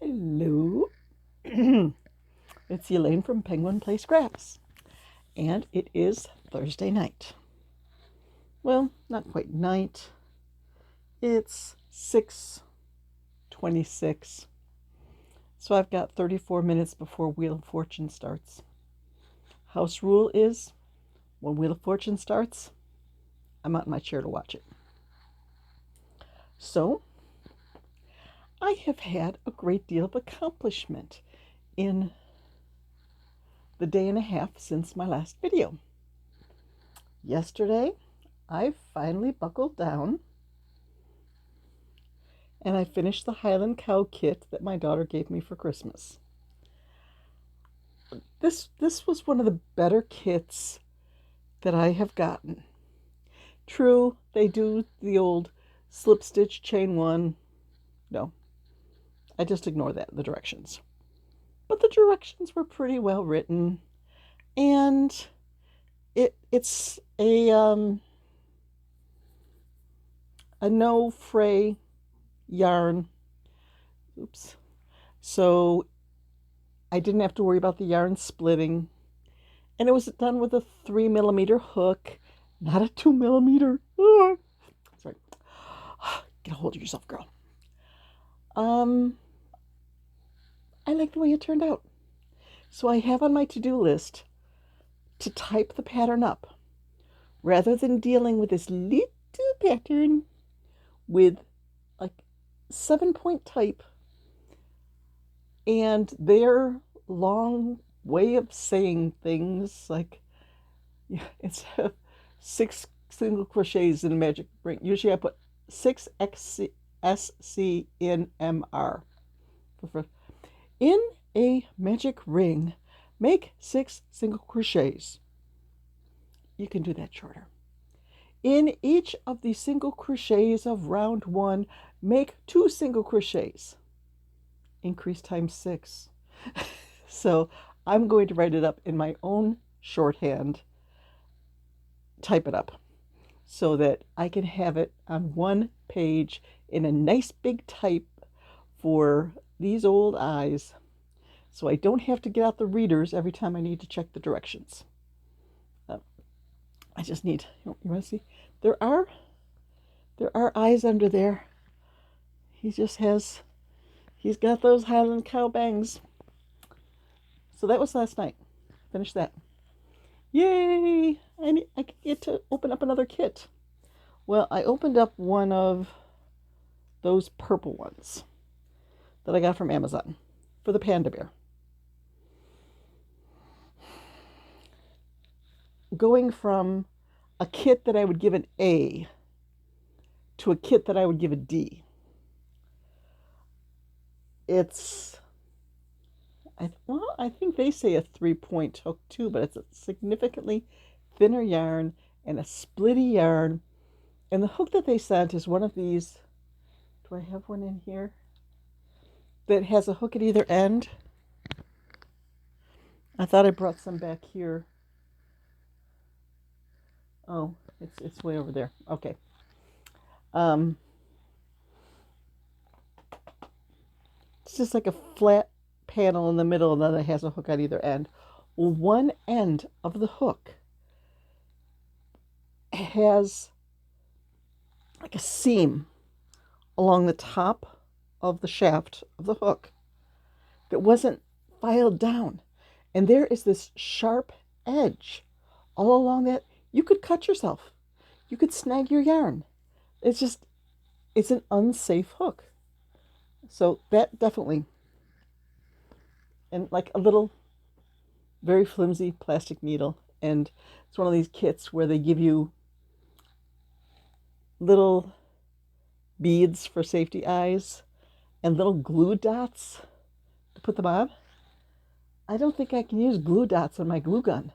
Hello, it's Elaine from Penguin Play Scraps, and it is Thursday night. Well, not quite night. It's 6:26, so I've got 34 minutes before Wheel of Fortune starts. House rule is, when Wheel of Fortune starts, I'm out in my chair to watch it. So, I have had a great deal of accomplishment in the day and a half since my last video. Yesterday, I finally buckled down and I finished the Highland cow kit that my daughter gave me for Christmas. This was one of the better kits that I have gotten. True, they do the old slip stitch chain one. No, I just ignore that, the directions. But the directions were pretty well written, and it's a no fray yarn. Oops. So I didn't have to worry about the yarn splitting, and it was done with a 3mm hook, not a 2mm. Sorry. Get a hold of yourself, girl. I like the way it turned out. So I have on my to-do list to type the pattern up, rather than dealing with this little pattern with like 7-point type and their long way of saying things, like, yeah, instead of 6 single crochets in a magic ring, usually I put 6 SCNMR. In a magic ring, make 6 single crochets. You can do that shorter. In each of the single crochets of round 1, make 2 single crochets. Increase times 6. So I'm going to write it up in my own shorthand, type it up, so that I can have it on one page in a nice big type for these old eyes, so I don't have to get out the readers every time I need to check the directions. I just need, you want to see? There are eyes under there. He's got those Highland cow bangs. So that was last night. Finished that. Yay! I get to open up another kit. Well, I opened up one of those purple ones that I got from Amazon for the panda bear. Going from a kit that I would give an A to a kit that I would give a D. It's, I think they say a 3-point hook too, but it's a significantly thinner yarn and a splitty yarn. And the hook that they sent is one of these. Do I have one in here that has a hook at either end? I thought I brought some back here. Oh, it's way over there. Okay. It's just like a flat panel in the middle, and then it has a hook at either end. Well, one end of the hook has like a seam along the top of the shaft of the hook that wasn't filed down. And there is this sharp edge all along that. You could cut yourself. You could snag your yarn. It's an unsafe hook. So that definitely, and like a little very flimsy plastic needle. And it's one of these kits where they give you little beads for safety eyes and little glue dots to put them on. I don't think I can use glue dots on my glue gun.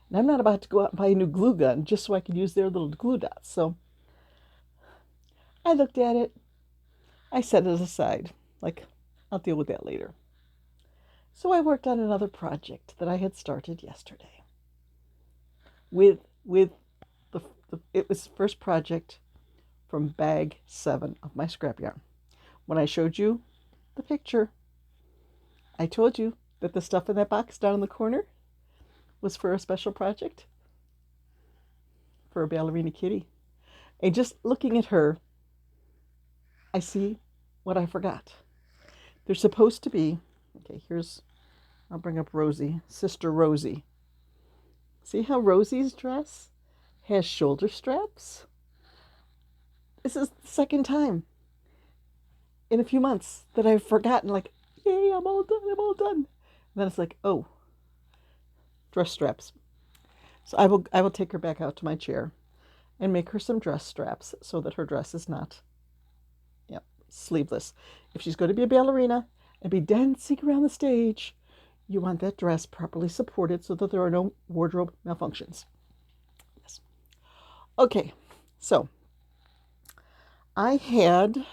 And I'm not about to go out and buy a new glue gun just so I can use their little glue dots. So I looked at it. I set it aside. Like, I'll deal with that later. So I worked on another project that I had started yesterday. It was the first project from bag 7 of my scrap yarn. When I showed you the picture I told you that the stuff in that box down in the corner was for a special project for a Ballerina Kitty. And just looking at her, I see what I forgot. There's supposed to be, okay, I'll bring up Rosie, Sister Rosie. See how Rosie's dress has shoulder straps? This is the second time in a few months that I've forgotten, like, yay, I'm all done, I'm all done. And then it's like, oh, dress straps. So I will take her back out to my chair and make her some dress straps so that her dress is not, sleeveless. If she's going to be a ballerina and be dancing around the stage, you want that dress properly supported so that there are no wardrobe malfunctions. Yes. Okay, so I had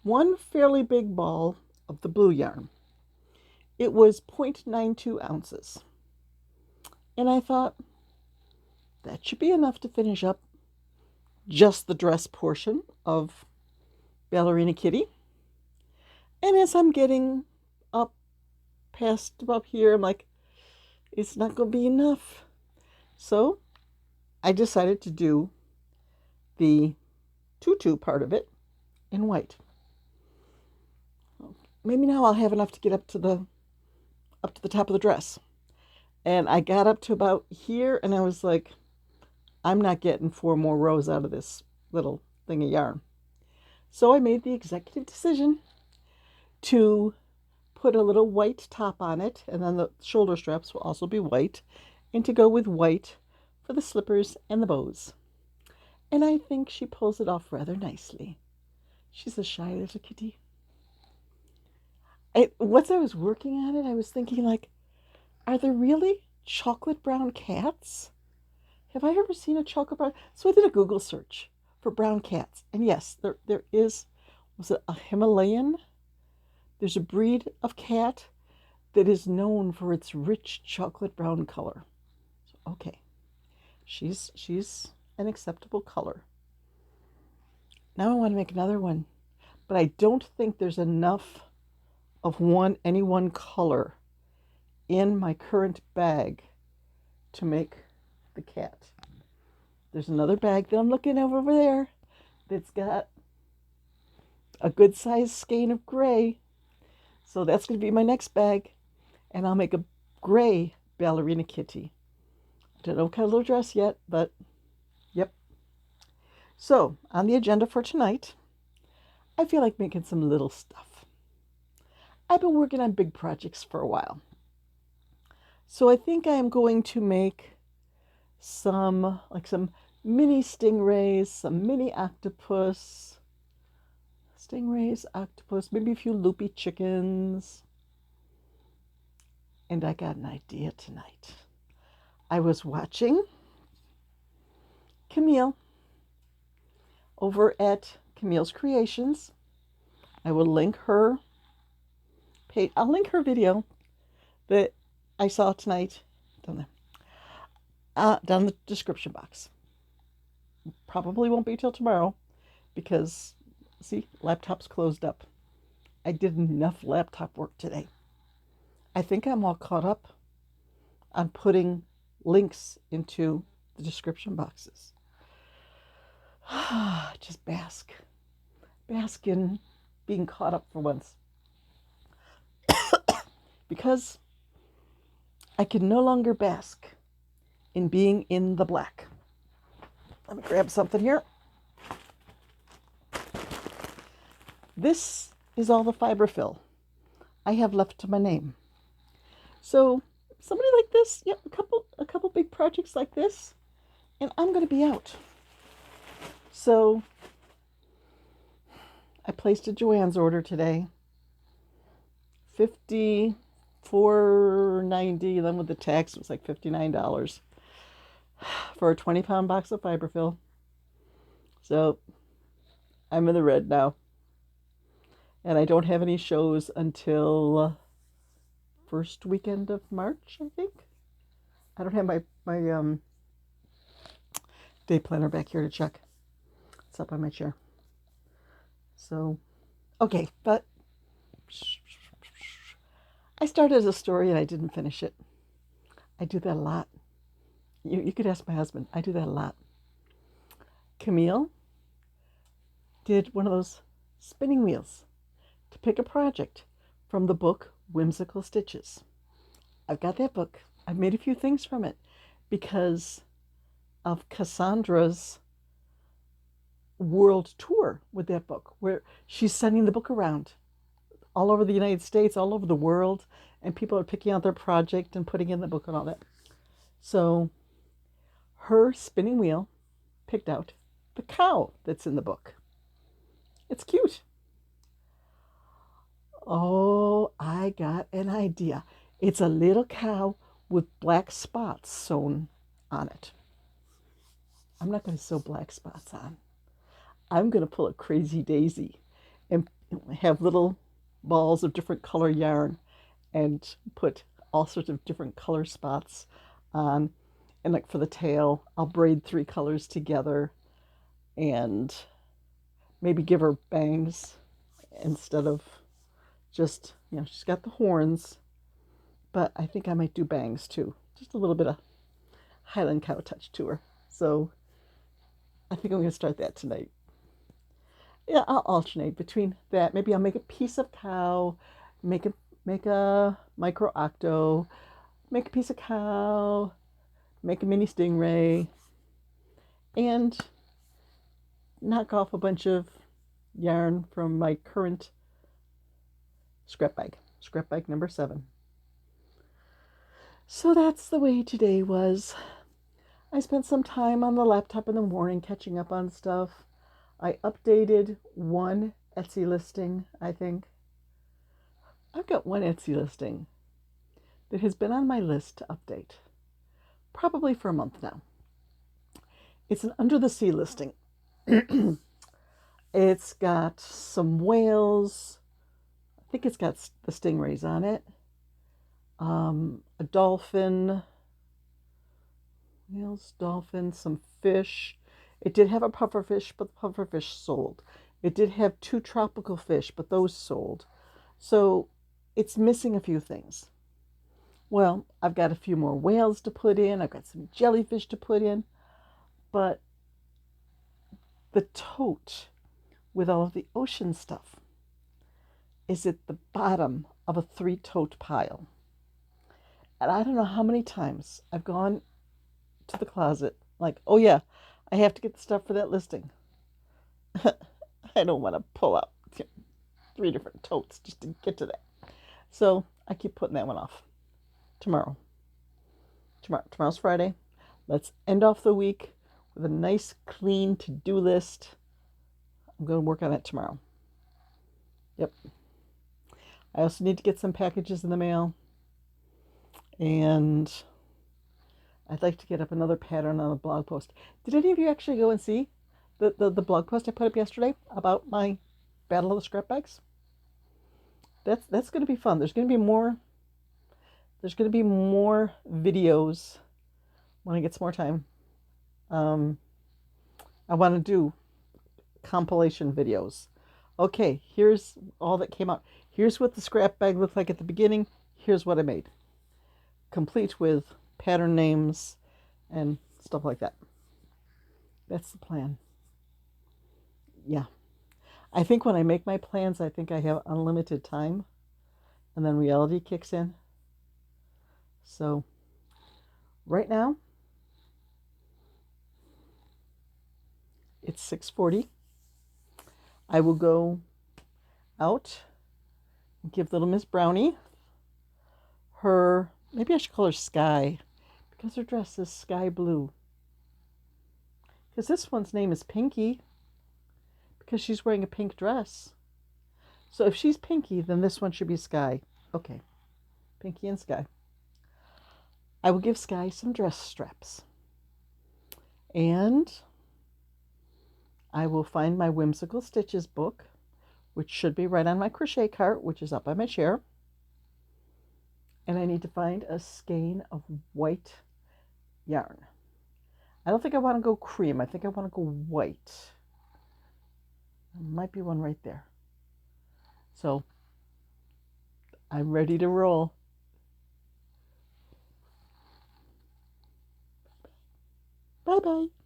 one fairly big ball of the blue yarn. It was 0.92 ounces. And I thought, that should be enough to finish up just the dress portion of Ballerina Kitty. And as I'm getting up past up here, I'm like, it's not going to be enough. So I decided to do the tutu part of it in white. Maybe now I'll have enough to get up to the top of the dress. And I got up to about here and I was like, I'm not getting 4 more rows out of this little thing of yarn. So I made the executive decision to put a little white top on it, and then the shoulder straps will also be white, and to go with white for the slippers and the bows. And I think she pulls it off rather nicely. She's a shy little kitty. Once I was working on it, I was thinking, like, are there really chocolate brown cats? Have I ever seen a chocolate brown? So I did a Google search for brown cats. And yes, there is, was it a Himalayan? There's a breed of cat that is known for its rich chocolate brown color. So, okay, she's an acceptable color. Now I want to make another one, but I don't think there's enough of any one color in my current bag to make the cat. There's another bag that I'm looking over there that's got a good sized skein of gray. So that's going to be my next bag. And I'll make a gray Ballerina Kitty. I don't know what kind of little dress yet, but yep. So on the agenda for tonight, I feel like making some little stuff. I've been working on big projects for a while. So I think I am going to make some mini stingrays, some mini octopus, maybe a few loopy chickens. And I got an idea tonight. I was watching Camille over at Camille's Creations. I will link her page. I'll link her video that I saw tonight down there. Down in the description box. Probably won't be till tomorrow because, see, laptop's closed up. I did enough laptop work today. I think I'm all caught up on putting links into the description boxes. Just bask in being caught up for once. Because I can no longer bask in being in the black. Let me grab something here. This is all the fiberfill I have left to my name. So somebody like this, a couple big projects like this, and I'm going to be out. So I placed a Joann's order today. $54.90, then with the tax it was like $59 for a 20-pound box of fiberfill. So I'm in the red now. And I don't have any shows until first weekend of March, I think. I don't have my day planner back here to check. It's up on my chair. So, okay, but I started a story and I didn't finish it. I do that a lot. You could ask my husband. I do that a lot. Camille did one of those spinning wheels to pick a project from the book Whimsical Stitches. I've got that book. I've made a few things from it because of Cassandra's world tour with that book, where she's sending the book around all over the United States, all over the world, and people are picking out their project and putting in the book and all that. So her spinning wheel picked out the cow that's in the book. It's cute. Oh, I got an idea. It's a little cow with black spots sewn on it. I'm not going to sew black spots on. I'm going to pull a crazy daisy and have little balls of different color yarn and put all sorts of different color spots on. And like for the tail, I'll braid 3 colors together and maybe give her bangs instead of just, she's got the horns, but I think I might do bangs too. Just a little bit of Highland cow touch to her. So I think I'm going to start that tonight. Yeah, I'll alternate between that. Maybe I'll make a piece of cow, make a micro octo, make a piece of cow, make a mini stingray, and knock off a bunch of yarn from my current scrap bag number 7. So that's the way today was. I spent some time on the laptop in the morning catching up on stuff. I updated one Etsy listing, I think. I've got one Etsy listing that has been on my list to update, probably for a month now. It's an under the sea listing. It's got some whales. I think it's got the stingrays on it. A dolphin. Whales, dolphins, some fish. It did have a pufferfish, but the pufferfish sold. It did have 2 tropical fish, but those sold. So it's missing a few things. Well, I've got a few more whales to put in. I've got some jellyfish to put in. But the tote with all of the ocean stuff is at the bottom of a 3-tote pile. And I don't know how many times I've gone to the closet like, oh yeah, I have to get the stuff for that listing. I don't want to pull out 3 different totes just to get to that. So I keep putting that one off. Tomorrow's Friday. Let's end off the week with a nice clean to-do list. I'm going to work on it tomorrow. Yep. I also need to get some packages in the mail. And I'd like to get up another pattern on a blog post. Did any of you actually go and see the blog post I put up yesterday about my Battle of the Scrap Bags? That's going to be fun. There's going to be more videos when I get some more time. I want to do compilation videos. Okay, here's all that came out. Here's what the scrap bag looked like at the beginning. Here's what I made. Complete with pattern names and stuff like that. That's the plan. Yeah. I think when I make my plans, I think I have unlimited time, and then reality kicks in. So right now it's 6:40. I will go out and give little Miss Brownie her, maybe I should call her Sky, because her dress is sky blue. Because this one's name is Pinky, because she's wearing a pink dress. So if she's Pinky, then this one should be Sky. Okay, Pinky and Sky. I will give Sky some dress straps. And I will find my Whimsical Stitches book, which should be right on my crochet cart, which is up by my chair. And I need to find a skein of white yarn. I don't think I want to go cream. I think I want to go white. There might be one right there. So I'm ready to roll. Bye-bye.